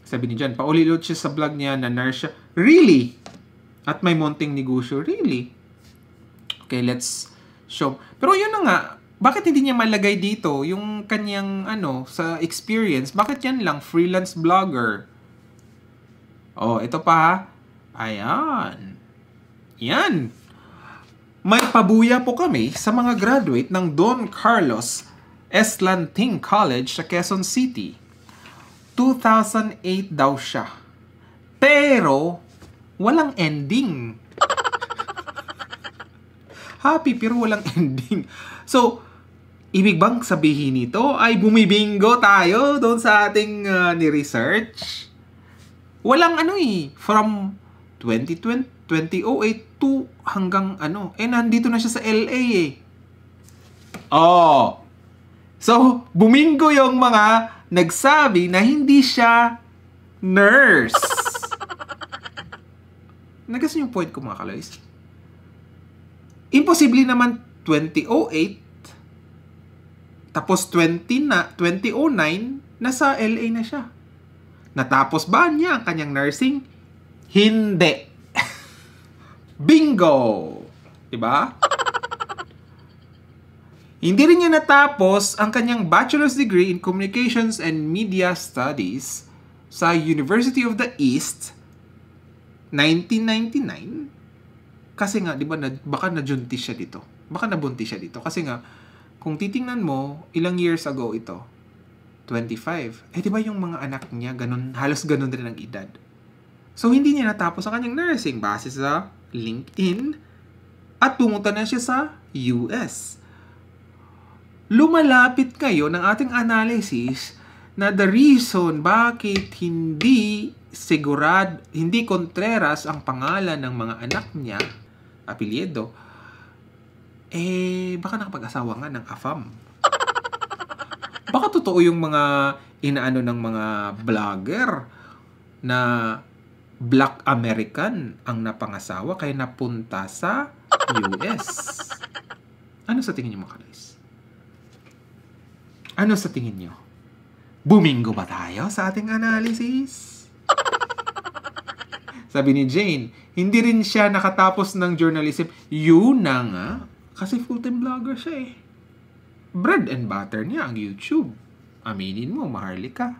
Sabi ni Jan, paulilot siya sa vlog niya na nurse siya. Really? At may munting negosyo. Really? Okay, let's show. Pero yun na nga, bakit hindi niya malagay dito yung kanyang sa experience? Bakit yan lang freelance blogger? Oh, ito pa ha. Ayan. Yan. May pabuya po kami sa mga graduate ng Don Carlos Eslanting College sa Quezon City. 2008 daw siya. Pero walang ending. Happy pero walang ending. So, ibig bang sabihin nito ay bumibingo tayo doon sa ating ni-research? Walang from 2008 to hanggang nandito na siya sa LA eh. Oh. So, bumingo yung mga nagsabi na hindi siya nurse. Nagas yung point ko mga kaloys? Imposible naman 2008 tapos 2009 nasa LA na siya. Natapos ba niya ang kanyang nursing? Hindi. Bingo! Diba? Hindi rin niya natapos ang kanyang bachelor's degree in Communications and Media Studies sa University of the East 1999. Kasi nga, di ba, baka najuntis siya dito. Baka nabuntis siya dito. Kasi nga, kung titingnan mo, ilang years ago ito, 25. Di ba yung mga anak niya, halos ganun din ang edad. So, hindi niya natapos ang kanyang nursing base sa LinkedIn at pumunta na siya sa US. Lumalapit kayo ng ating analysis na the reason bakit hindi Contreras ang pangalan ng mga anak niya, apelyido, baka nakapag-asawa nga ng AFAM. Baka totoo yung mga inaano ng mga vlogger na Black American ang napangasawa kaya napunta sa US. Ano sa tingin niyo mga guys? Ano sa tingin niyo? Bumingo ba tayo sa ating analysis? Sabi ni Jane, hindi rin siya nakatapos ng journalism. Yun na nga. Kasi full-time vlogger siya eh. Bread and butter niya ang YouTube. Aminin mo, Maharlika.